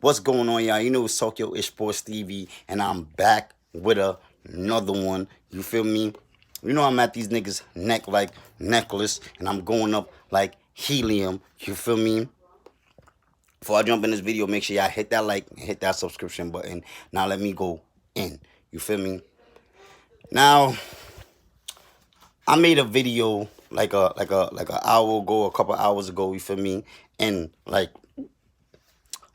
What's going on, y'all? You know it's Tokyo Ish Sports TV, and I'm back with another one. You feel me? You know I'm at these niggas' neck like necklace, and I'm going up like helium. You feel me? Before I jump in this video, make sure y'all hit that like, and hit that subscription button. Now let me go in. You feel me? Now I made a video like a hour ago, a couple hours ago. You feel me? And like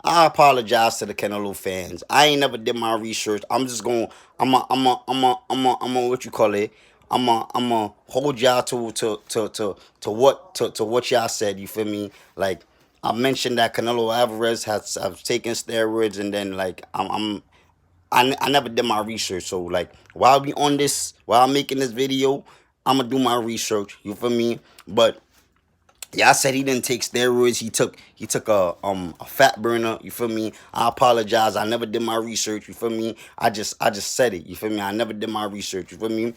I apologize to the Canelo fans. I ain't never did my research. I'm just going. What you call it? I'm hold y'all to what y'all said. You feel me? Like I mentioned that Canelo Alvarez have taken steroids, and then like I never did my research. So like while I'm making this video, I'm gonna do my research. You feel me? But yeah, I said he didn't take steroids. He took a fat burner. You feel me? I apologize. I never did my research. You feel me? I just said it. You feel me? I never did my research. You feel me?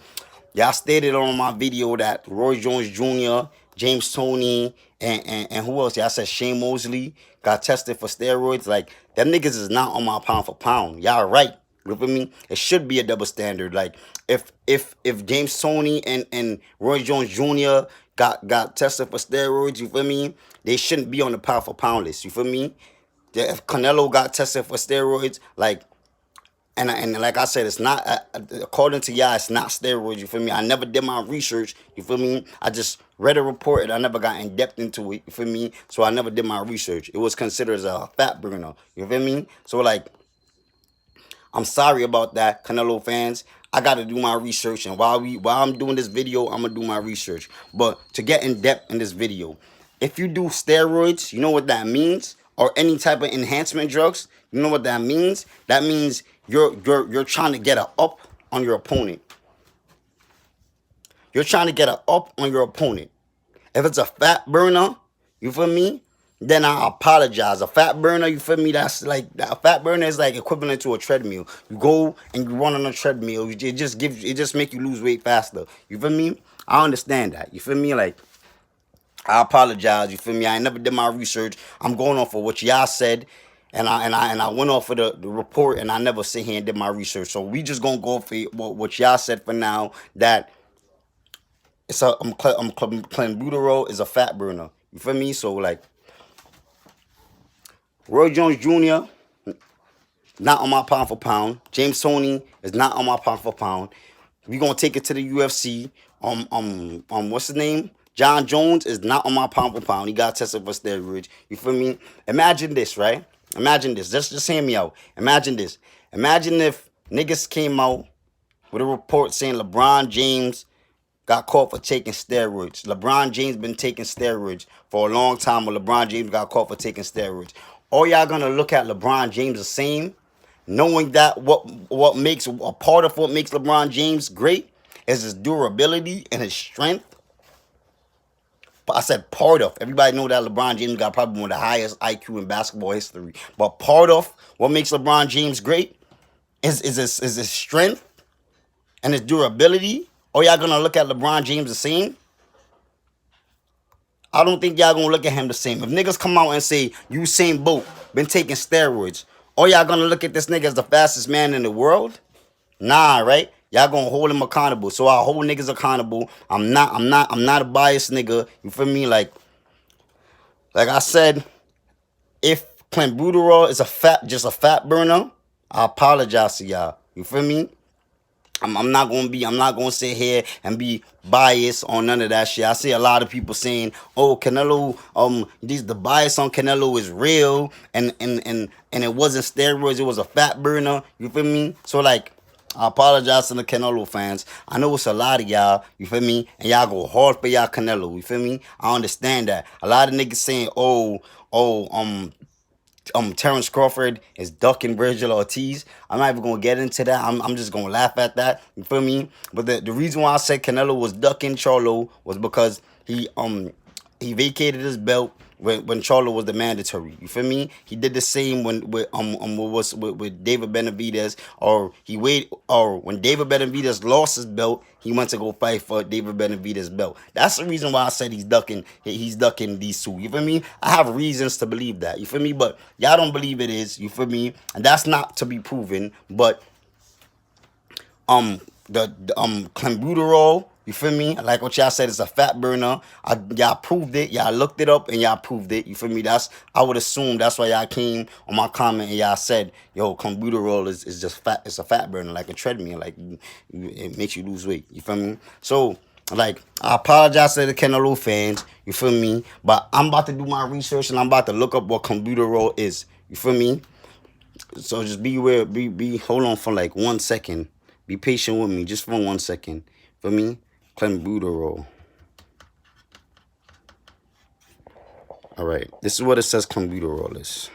Y'all stated on my video that Roy Jones Jr., James Toney, and who else? Y'all said Shane Mosley got tested for steroids. Like them niggas is not on my pound for pound. Y'all right. You feel me? It should be a double standard. Like if James Toney and Roy Jones Jr. got tested for steroids, you feel me? They shouldn't be on the pound for pound list. You feel me? If Canelo got tested for steroids, like and like I said, it's not according to y'all, it's not steroids. You feel me? I never did my research. You feel me? I just read a report and I never got in depth into it. You feel me? So I never did my research. It was considered as a fat burner. You feel me? So like, I'm sorry about that, Canelo fans. I gotta do my research, and while I'm doing this video, I'm gonna do my research. But to get in depth in this video, if you do steroids, you know what that means, or any type of enhancement drugs, you know what that means. That means you're trying to get a up on your opponent. You're trying to get a up on your opponent. If it's a fat burner, you feel me? Then I apologize. A fat burner, you feel me? That's like a fat burner is like equivalent to a treadmill. You go and you run on a treadmill. It just make you lose weight faster. You feel me? I understand that. You feel me? Like I apologize. You feel me? I ain't never did my research. I'm going off of what y'all said. And I went off of the report, and I never sit here and did my research. So we just gonna go for what y'all said for now. That it's a clenbuterol is a fat burner. You feel me? So like Roy Jones Jr. not on my pound for pound. James Toney is not on my pound for pound. We gonna take it to the UFC. What's his name? John Jones is not on my pound for pound. He got tested for steroids. You feel me? Imagine this, right? Imagine this. Just hear me out. Imagine this. Imagine if niggas came out with a report saying LeBron James got caught for taking steroids. LeBron James been taking steroids for a long time, but LeBron James got caught for taking steroids. All y'all gonna look at LeBron James the same, knowing that what makes a part of what makes LeBron James great is his durability and his strength. But I said part of. Everybody know that LeBron James got probably one of the highest IQ in basketball history. But part of what makes LeBron James great is his strength and his durability. Or y'all gonna look at LeBron James the same? I don't think y'all gonna look at him the same. If niggas come out and say Usain Bolt been taking steroids, or y'all gonna look at this nigga as the fastest man in the world? Nah, right? Y'all gonna hold him accountable. So I hold niggas accountable. I'm not a biased nigga. You feel me? Like I said, if clenbuterol is just a fat burner, I apologize to y'all. You feel me? I'm not gonna sit here and be biased on none of that shit. I see a lot of people saying, "Oh, Canelo, the bias on Canelo is real, and it wasn't steroids, it was a fat burner." You feel me? So like, I apologize to the Canelo fans. I know it's a lot of y'all, you feel me? And y'all go hard for y'all Canelo, you feel me? I understand that. A lot of niggas saying, Terrence Crawford is ducking Virgil Ortiz. I'm not even gonna get into that. I'm just gonna laugh at that. You feel me? But the reason why I said Canelo was ducking Charlo was because he vacated his belt when Charlo was the mandatory. You feel me? He did the same with David Benavidez, or when David Benavidez lost his belt, he went to go fight for David Benavidez' belt. That's the reason why I said he's ducking these two. You feel me? I have reasons to believe that. You feel me? But y'all don't believe it is. You feel me? And that's not to be proven. But um the clenbuterol, you feel me? Like what y'all said, it's a fat burner. Y'all proved it. Y'all looked it up and y'all proved it. You feel me? I would assume that's why y'all came on my comment and y'all said, yo, clenbuterol is just fat. It's a fat burner, like a treadmill. Like it makes you lose weight. You feel me? So like, I apologize to the Canelo fans. You feel me? But I'm about to do my research and I'm about to look up what clenbuterol is. You feel me? So just be aware. Hold on for like 1 second. Be patient with me, just for 1 second. For me, clenbuterol. All right, this is what it says. Clenbuterol is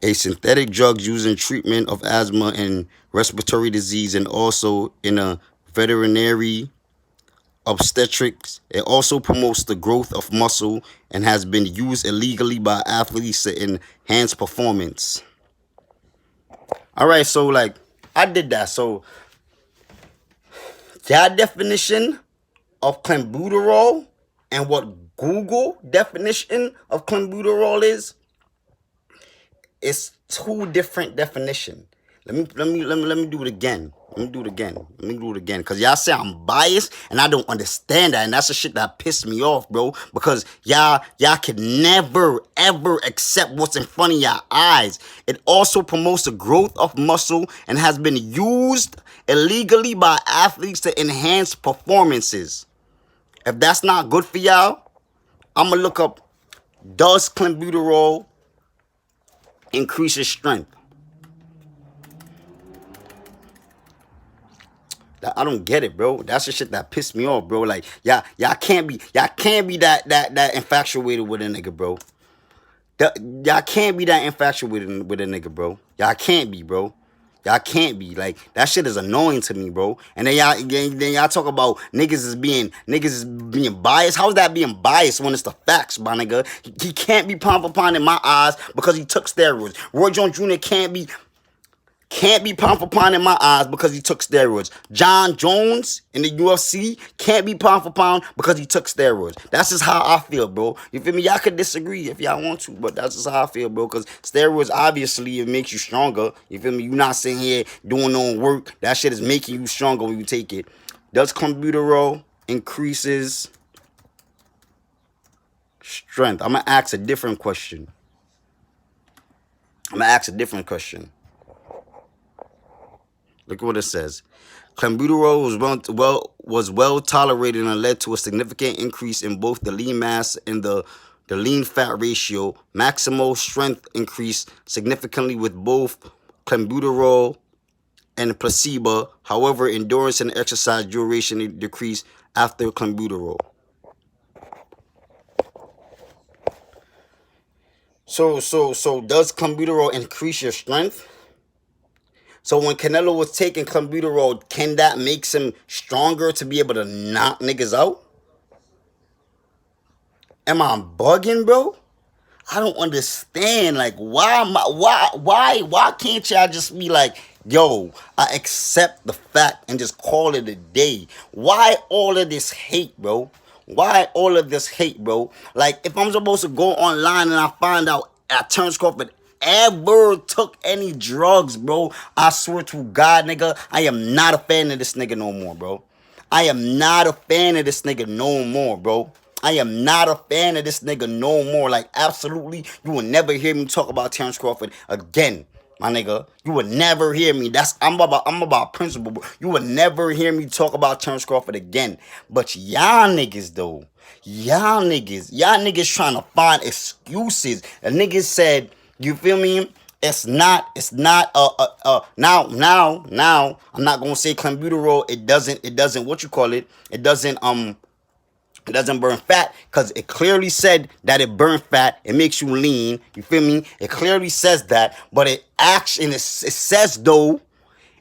a synthetic drug used in treatment of asthma and respiratory disease, and also in a veterinary obstetrics. It also promotes the growth of muscle and has been used illegally by athletes to enhance performance. All right, so like I did that. So that definition of clenbuterol and what Google definition of clenbuterol is, it's two different definitions. Let me do it again. Cause y'all say I'm biased and I don't understand that. And that's the shit that pissed me off, bro. Because y'all can never ever accept what's in front of your eyes. It also promotes the growth of muscle and has been used illegally by athletes to enhance performances. If that's not good for y'all, I'm gonna look up, does clenbuterol increase your strength? I don't get it, bro. That's the shit that pissed me off, bro. Like, y'all can't be that infatuated with a nigga, bro. Y'all can't be that infatuated with a nigga, bro. Y'all can't be, bro. Y'all can't be. Like, that shit is annoying to me, bro. And then y'all talk about niggas is being biased. How is that being biased when it's the facts, my nigga? He can't be pound for pound in my eyes because he took steroids. Roy Jones Jr. can't be pound for pound in my eyes because he took steroids. John Jones in the UFC can't be pound for pound because he took steroids. That's just how I feel, bro. You feel me? Y'all could disagree if y'all want to, but that's just how I feel, bro. Because steroids, obviously, it makes you stronger. You feel me? You're not sitting here doing no work. That shit is making you stronger when you take it. Does clenbuterol increases strength? I'm going to ask a different question. Look at what it says. Clenbuterol was well tolerated and led to a significant increase in both the lean mass and the lean fat ratio. Maximal strength increased significantly with both clenbuterol and placebo. However, endurance and exercise duration decreased after clenbuterol. So does clenbuterol increase your strength? So when Canelo was taking clenbuterol, can that make him stronger to be able to knock niggas out? Am I bugging, bro? I don't understand. Like, why can't y'all just be like, yo, I accept the fact and just call it a day? Why all of this hate, bro? Like, if I'm supposed to go online and I find out Terrence Crawford ever took any drugs, bro, I swear to God, nigga, I am not a fan of this nigga no more, bro. I am not a fan of this nigga no more, bro. I am not a fan of this nigga no more. Like, absolutely, you will never hear me talk about Terrence Crawford again, my nigga. You will never hear me. I'm about principle, bro. You will never hear me talk about Terrence Crawford again. But y'all niggas, though, y'all niggas trying to find excuses. A nigga said, you feel me? It's not now I'm not gonna say clenbuterol, it doesn't what you call it, it doesn't burn fat, because it clearly said that it burns fat, it makes you lean, you feel me? It clearly says that, but it says though,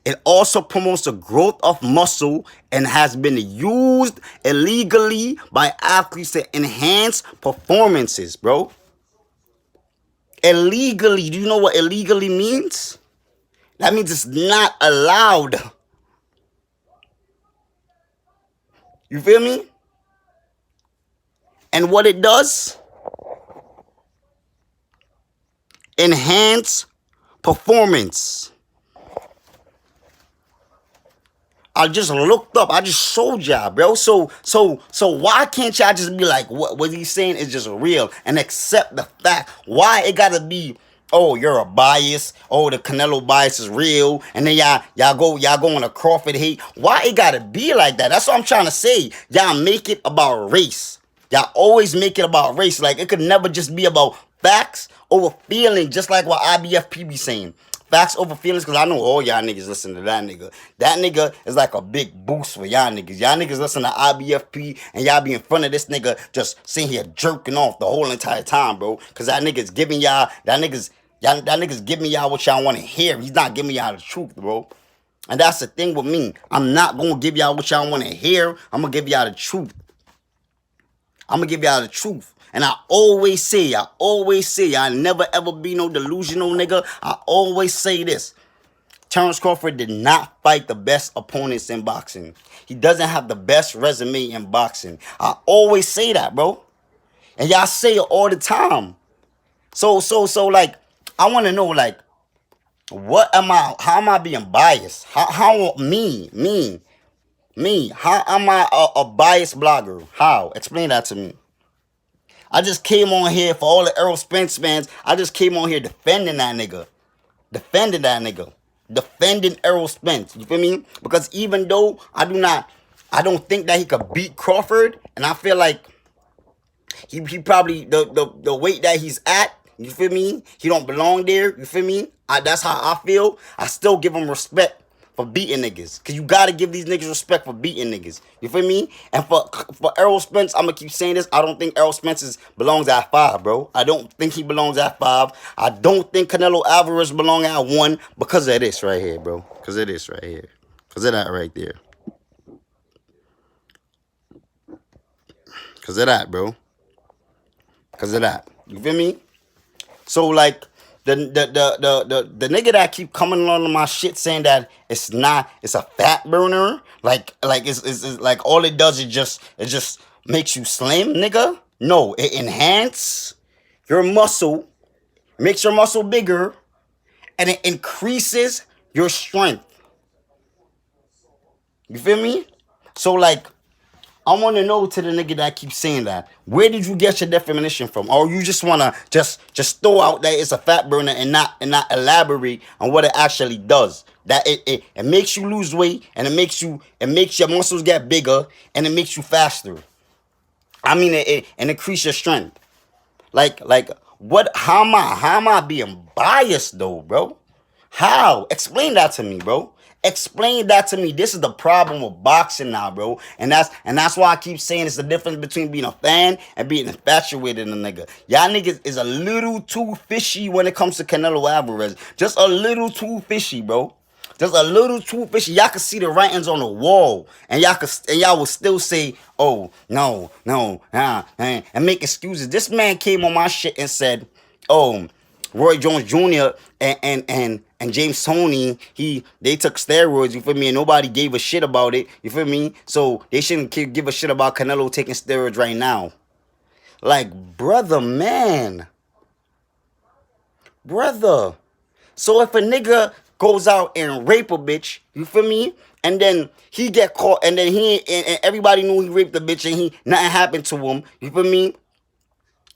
It also promotes the growth of muscle and has been used illegally by athletes to enhance performances, bro. Illegally. Do you know what illegally means? That means it's not allowed. You feel me? And what it does? Enhance performance. I just looked up. I just showed y'all, bro. So why can't y'all just be like, what he's saying is just real and accept the fact? Why it gotta be, oh, you're a bias. Oh, the Canelo bias is real. And then y'all go on a Crawford hate. Why it gotta be like that? That's what I'm trying to say. Y'all make it about race. Y'all always make it about race. Like, it could never just be about facts over feeling, just like what IBFP be saying. Facts over feelings, because I know all y'all niggas listen to that nigga. That nigga is like a big boost for y'all niggas. Y'all niggas listen to IBFP and y'all be in front of this nigga just sitting here jerking off the whole entire time, bro. Because that nigga's giving y'all, that nigga's giving y'all what y'all want to hear. He's not giving y'all the truth, bro. And that's the thing with me. I'm not going to give y'all what y'all want to hear. I'm going to give y'all the truth. I'm going to give y'all the truth. And I always say, I never ever be no delusional nigga. I always say this. Terrence Crawford did not fight the best opponents in boxing. He doesn't have the best resume in boxing. I always say that, bro. And y'all say it all the time. So, like, I want to know, like, how am I being biased? How me, how am I a biased blogger? How? Explain that to me. I just came on here for all the Errol Spence fans. I just came on here defending that nigga. Defending Errol Spence. You feel me? Because even though I don't think that he could beat Crawford, and I feel like he probably the weight that he's at, you feel me? He don't belong there. You feel me? That's how I feel. I still give him respect for beating niggas. Cause you gotta give these niggas respect for beating niggas. You feel me? And for Errol Spence, I'm gonna keep saying this. I don't think Errol Spence belongs at 5, bro. I don't think he belongs at 5. I don't think Canelo Alvarez belongs at 1 because of this right here, bro. Because of this right here. Because of that right there. Because of that, bro. Because of that. You feel me? So, like, the nigga that keep coming on my shit saying that it's a fat burner, like it's like all it does is just makes you slim, nigga. No, it enhance your muscle, makes your muscle bigger, and it increases your strength. You feel me? So, like, I want to know, to the nigga that keeps saying that, where did you get your definition from? Or you just want to just throw out that it's a fat burner and not elaborate on what it actually does? That it makes you lose weight, and it makes your muscles get bigger, and it makes you faster. I mean, it increase your strength. Like what? How am I being biased though, bro? How? Explain that to me, bro. Explain that to me. This is the problem with boxing now, bro. And that's why I keep saying it's the difference between being a fan and being infatuated in a nigga. Y'all niggas is a little too fishy when it comes to Canelo Alvarez. Just a little too fishy, bro. Just a little too fishy. Y'all can see the writings on the wall, and y'all will still say, "Oh no, and make excuses." This man came on my shit and said, "Oh, Roy Jones Jr. and James Toney, they took steroids, you feel me, and nobody gave a shit about it, you feel me? So they shouldn't give a shit about Canelo taking steroids right now." Like, brother. So if a nigga goes out and rape a bitch, you feel me, and then he get caught, and then and everybody knew he raped the bitch, and nothing happened to him, you feel me?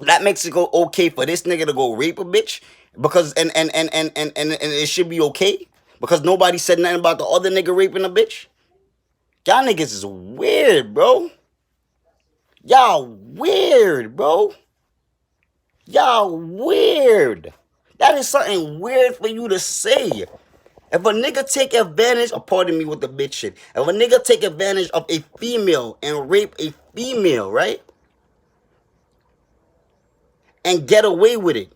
That makes it go okay for this nigga to go rape a bitch, because and it should be okay because nobody said nothing about the other nigga raping a bitch. Y'all niggas is weird, bro. Y'all weird, bro. Y'all weird. That is something weird for you to say. If a nigga take advantage, pardon me with the bitch shit. If a nigga take advantage of a female and rape a female, right? And get away with it.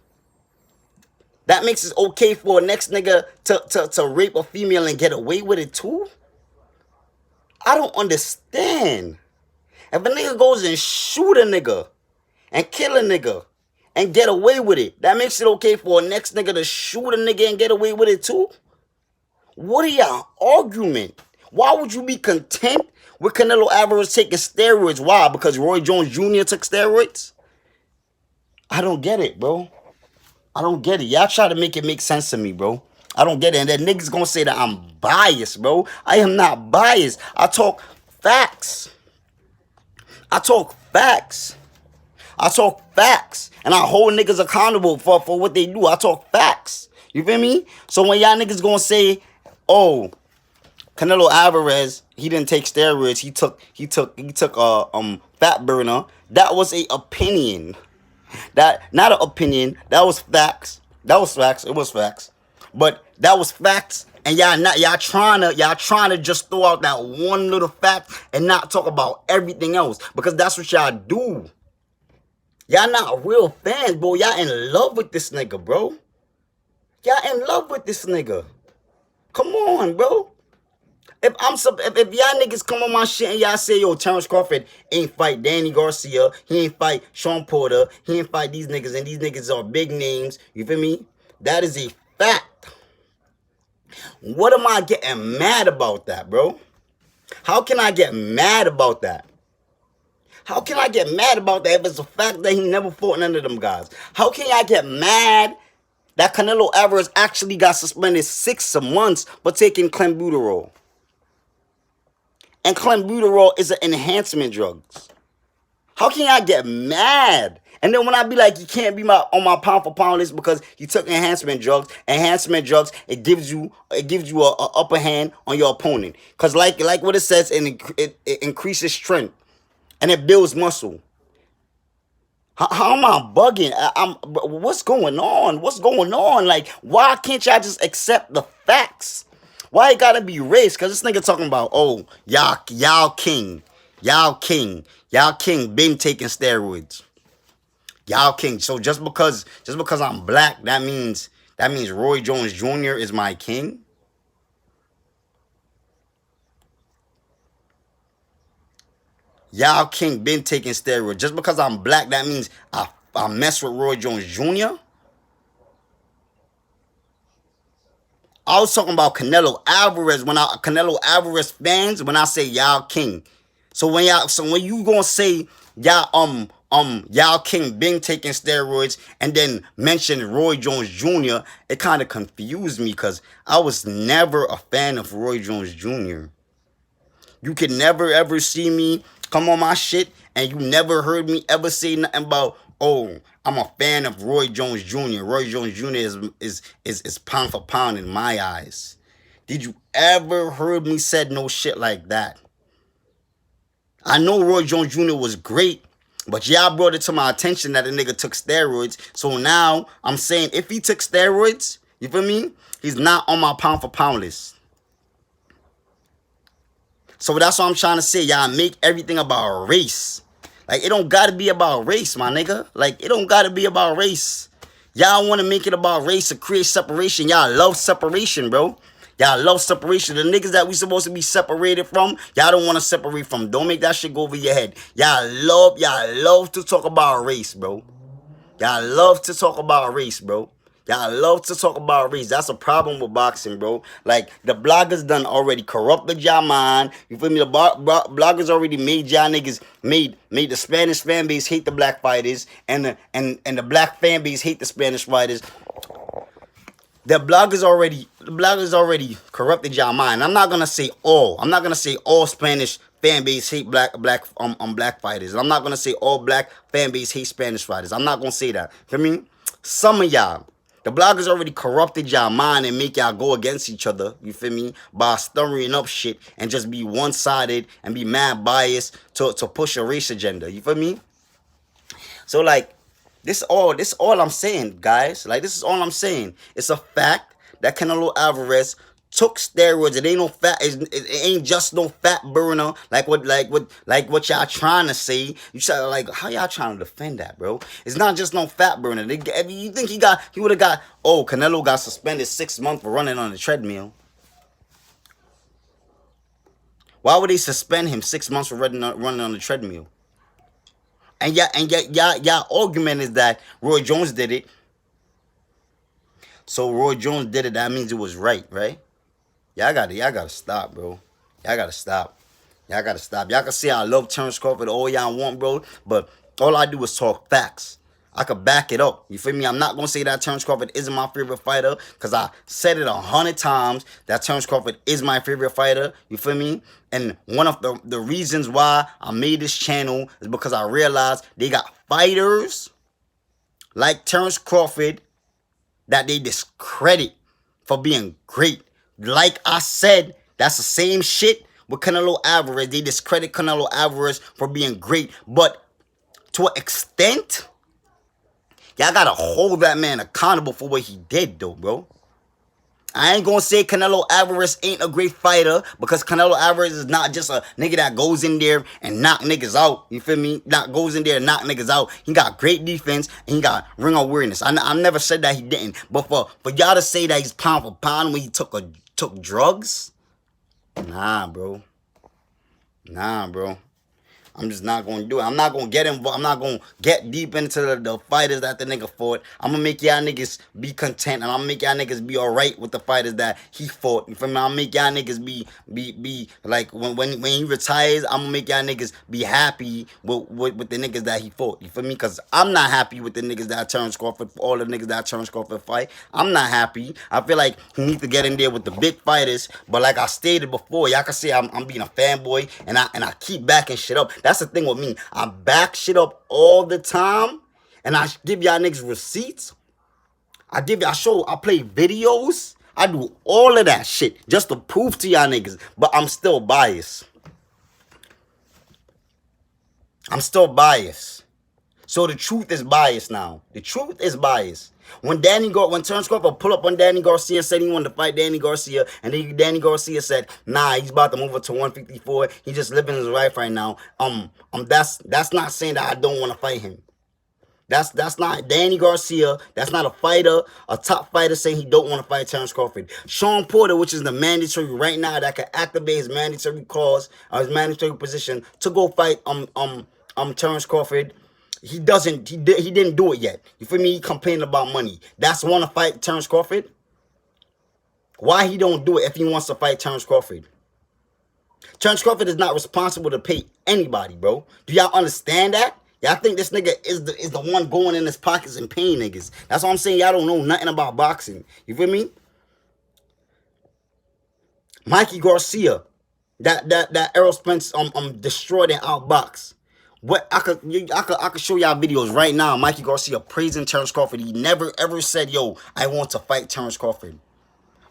That makes it okay for a next nigga to rape a female and get away with it too? I don't understand. If a nigga goes and shoot a nigga and kill a nigga and get away with it, that makes it okay for a next nigga to shoot a nigga and get away with it too? What are y'all argument? Why would you be content with Canelo Alvarez taking steroids? Why? Because Roy Jones Jr. took steroids? I don't get it, bro. I don't get it. Y'all try to make it make sense to me, bro. I don't get it. And then niggas gonna say that I'm biased, bro. I am not biased. I talk facts. I talk facts. I talk facts. And I hold niggas accountable for what they do. I talk facts. You feel me? So when y'all niggas gonna say, oh, Canelo Alvarez, he didn't take steroids, he took a fat burner, that was a opinion. That not an opinion. That was facts. That was facts. It was facts. But that was facts. And y'all trying to just throw out that one little fact and not talk about everything else. Because that's what y'all do. Y'all not real fans, bro. Y'all in love with this nigga, bro. Y'all in love with this nigga. Come on, bro. If y'all niggas come on my shit and y'all say, yo, Terrence Crawford ain't fight Danny Garcia, he ain't fight Sean Porter, he ain't fight these niggas, and these niggas are big names, you feel me? That is a fact. What am I getting mad about that, bro? How can I get mad about that? How can I get mad about that if it's a fact that he never fought none of them guys? How can I get mad that Canelo Alvarez actually got suspended 6 months for taking clenbuterol? And clenbuterol is an enhancement drug. How can y'all get mad? And then when I be like, you can't be on my pound for pound list because you took enhancement drugs. Enhancement drugs, it gives you a upper hand on your opponent. Cause like what it says, it increases strength and it builds muscle. How am I bugging? What's going on? What's going on? Like, why can't y'all just accept the facts? Why it gotta be race? Cause this nigga talking about, oh, y'all king been taking steroids. Y'all king. So just because I'm black, that means Roy Jones Jr. is my king. Y'all king been taking steroids. Just because I'm black, that means I mess with Roy Jones Jr. I was talking about Canelo Alvarez Canelo Alvarez fans when I say y'all king. So when you gonna say y'all king been taking steroids and then mention Roy Jones Jr., it kind of confused me because I was never a fan of Roy Jones Jr. You could never ever see me come on my shit and you never heard me ever say nothing about, oh, I'm a fan of Roy Jones Jr. Roy Jones Jr. is pound for pound in my eyes. Did you ever heard me said no shit like that? I know Roy Jones Jr. was great, but y'all brought it to my attention that the nigga took steroids. So now I'm saying if he took steroids, you feel me? He's not on my pound for pound list. So that's what I'm trying to say. Y'all make everything about race. Like, it don't gotta be about race, my nigga. Like, it don't gotta be about race. Y'all want to make it about race to create separation. Y'all love separation, bro. Y'all love separation. The niggas that we supposed to be separated from, y'all don't want to separate from. Don't make that shit go over your head. Y'all love to talk about race, bro. Y'all love to talk about race, bro. Y'all love to talk about race. That's a problem with boxing, bro. Like, the bloggers done already corrupted y'all mind. You feel me? The bloggers already made y'all niggas, made the Spanish fan base hate the black fighters, and the black fan base hate the Spanish fighters. The bloggers already corrupted y'all mind. I'm not gonna say all. I'm not gonna say all Spanish fan base hate black fighters. I'm not gonna say all black fan base hate Spanish fighters. I'm not gonna say that. For me, some of y'all, the bloggers already corrupted y'all mind and make y'all go against each other. You feel me? By stirring up shit and just be one-sided and be mad biased to push a race agenda. You feel me? So like, this all I'm saying, guys. Like, this is all I'm saying. It's a fact that Canelo Alvarez took steroids. It ain't no fat. It ain't just no fat burner like what y'all trying to say. You said like how y'all trying to defend that, bro? It's not just no fat burner. You think he would have got? Oh, Canelo got suspended 6 months for running on the treadmill. Why would they suspend him 6 months for running on the treadmill? Y'all argument is that Roy Jones did it. So Roy Jones did it. That means it was right, right? Y'all gotta stop, bro. Y'all gotta stop. Y'all gotta stop. Y'all can say I love Terrence Crawford all y'all want, bro. But all I do is talk facts. I could back it up. You feel me? I'm not gonna say that Terrence Crawford isn't my favorite fighter, because I said it 100 times that Terrence Crawford is my favorite fighter. You feel me? And one of the reasons why I made this channel is because I realized they got fighters like Terrence Crawford that they discredit for being great. Like I said, that's the same shit with Canelo Alvarez. They discredit Canelo Alvarez for being great. But to an extent, y'all gotta hold that man accountable for what he did, though, bro. I ain't gonna say Canelo Alvarez ain't a great fighter, because Canelo Alvarez is not just a nigga that goes in there and knock niggas out. You feel me? Not goes in there and knock niggas out. He got great defense and he got ring awareness. I never said that he didn't. But for y'all to say that he's pound for pound when he took drugs, nah, bro. Nah, bro. I'm just not going to do it. I'm not going to get involved. I'm not going to get deep into the fighters that the nigga fought. I'm going to make y'all niggas be content. And I'm going to make y'all niggas be all right with the fighters that he fought. You feel me? I'm going to make y'all niggas be like, when he retires, I'm going to make y'all niggas be happy with the niggas that he fought. You feel me? Because I'm not happy with the niggas that Terrence Crawford, all the niggas that Terrence Crawford fight. I'm not happy. I feel like he needs to get in there with the big fighters. But like I stated before, y'all can say I'm being a fanboy and I keep backing shit up. That's the thing with me. I back shit up all the time, and I give y'all niggas receipts. I play videos. I do all of that shit just to prove to y'all niggas. But I'm still biased. I'm still biased. So the truth is biased now. The truth is biased. When Terrence Crawford pull up on Danny Garcia, said he wanted to fight Danny Garcia, and then Danny Garcia said, nah, he's about to move up to 154. He's just living his life right now. That's not saying that I don't want to fight him. That's not Danny Garcia. That's not a fighter, a top fighter saying he don't want to fight Terrence Crawford. Sean Porter, which is the mandatory right now that can activate his mandatory clause or his mandatory position to go fight Terrence Crawford. He didn't do it yet. You feel me? He complaining about money. That's want to fight Terrence Crawford? Why he don't do it if he wants to fight Terrence Crawford? Terrence Crawford is not responsible to pay anybody, bro. Do y'all understand that? Y'all think this nigga is the one going in his pockets and paying niggas. That's what I'm saying. Y'all don't know nothing about boxing. You feel me? Mikey Garcia, that Errol Spence destroyed and outboxed. What I could show y'all videos right now. Mikey Garcia praising Terrence Crawford. He never ever said, yo, I want to fight Terrence Crawford.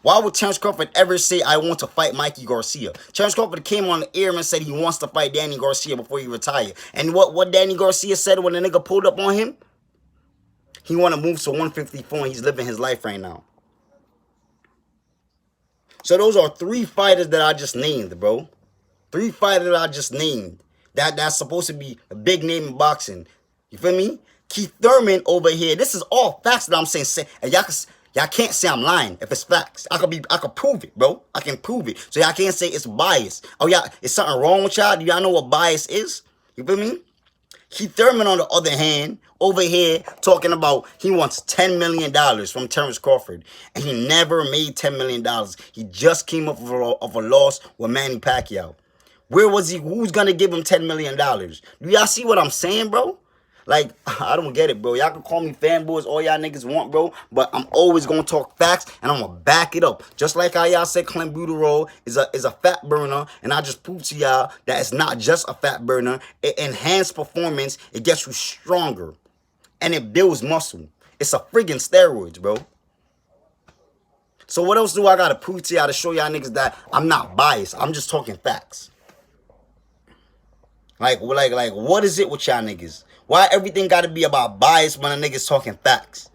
Why would Terrence Crawford ever say, I want to fight Mikey Garcia? Terrence Crawford came on the air and said he wants to fight Danny Garcia before he retired. And what Danny Garcia said when the nigga pulled up on him? He want to move to 154 and he's living his life right now. So those are 3 fighters that I just named, bro. 3 fighters that I just named. That's supposed to be a big name in boxing. You feel me? Keith Thurman over here. This is all facts that I'm saying. And y'all can't say I'm lying if it's facts. I could prove it, bro. I can prove it. So y'all can't say it's bias. Oh, y'all, is something wrong with y'all? Do y'all know what bias is? You feel me? Keith Thurman, on the other hand, over here talking about he wants $10 million from Terrence Crawford. And he never made $10 million. He just came up of a loss with Manny Pacquiao. Where was he? Who's going to give him $10 million? Do y'all see what I'm saying, bro? Like, I don't get it, bro. Y'all can call me fanboys, all y'all niggas want, bro. But I'm always going to talk facts, and I'm going to back it up. Just like how y'all said clenbuterol is a fat burner, and I just proved to y'all that it's not just a fat burner. It enhances performance. It gets you stronger, and it builds muscle. It's a friggin' steroids, bro. So what else do I got to prove to y'all to show y'all niggas that I'm not biased? I'm just talking facts. Like, what is it with y'all niggas? Why everything got to be about bias when a nigga's talking facts?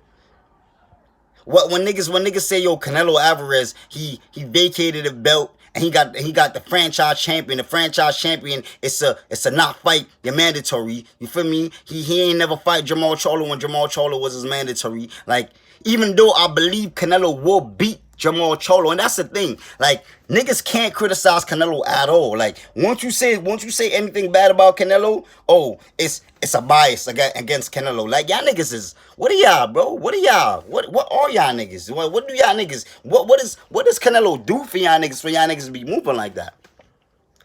What when niggas say yo Canelo Alvarez he vacated the belt and he got the franchise champion. The franchise champion it's a not fight. You're mandatory. You feel me? He ain't never fight Jamal Charlo when Jamal Charlo was his mandatory. Like even though I believe Canelo will beat Jamal Charlo, and that's the thing. Like niggas can't criticize Canelo at all. Like once you say anything bad about Canelo, oh, it's a bias against Canelo. Like y'all niggas is what are y'all, bro? What are y'all? What are y'all niggas? What do y'all niggas? What does Canelo do for y'all niggas for y'all niggas to be moving like that?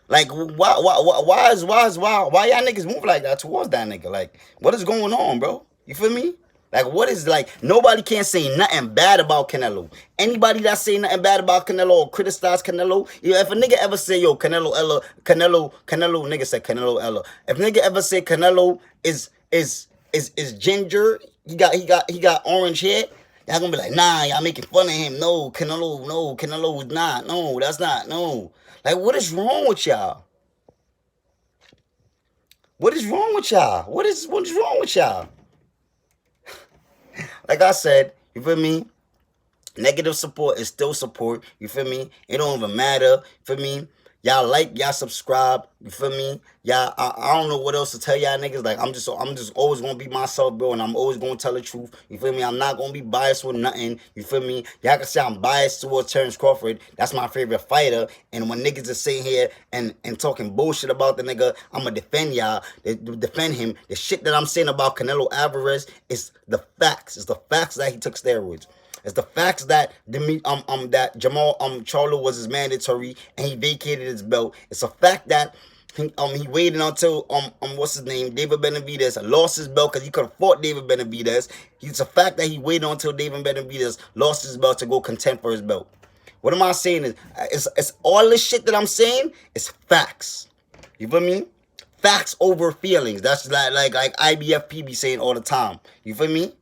Like why y'all niggas move like that towards that nigga? Like what is going on, bro? You feel me? Like what is like nobody can't say nothing bad about Canelo. Anybody that say nothing bad about Canelo or criticize Canelo, if a nigga ever say yo Canelo nigga said Canelo Ella. If nigga ever say Canelo is ginger, he got orange hair, y'all gonna be like, nah, y'all making fun of him. No, Canelo is not. No, that's not. No. Like, what is wrong with y'all? What is wrong with y'all? What is wrong with y'all? Like I said, you feel me? Negative support is still support. You feel me? It don't even matter. You feel me? Y'all like, y'all subscribe. You feel me? Y'all, I don't know what else to tell y'all niggas. Like I'm just always gonna be myself, bro, and I'm always gonna tell the truth. You feel me? I'm not gonna be biased with nothing. You feel me? Y'all can say I'm biased towards Terrence Crawford. That's my favorite fighter. And when niggas are sitting here and talking bullshit about the nigga, I'ma defend y'all. Defend him. The shit that I'm saying about Canelo Alvarez is the facts. It's the facts that he took steroids. It's the facts that that Jamal Charlo was his mandatory and he vacated his belt. It's a fact that he waited until what's his name, David Benavidez lost his belt because he could have fought David Benavidez. It's a fact that he waited until David Benavidez lost his belt to go contend for his belt. What am I saying is it's all this shit that I'm saying is facts. You feel me? Facts over feelings. That's like IBFP be saying all the time. You feel me?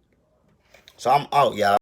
So I'm out, y'all.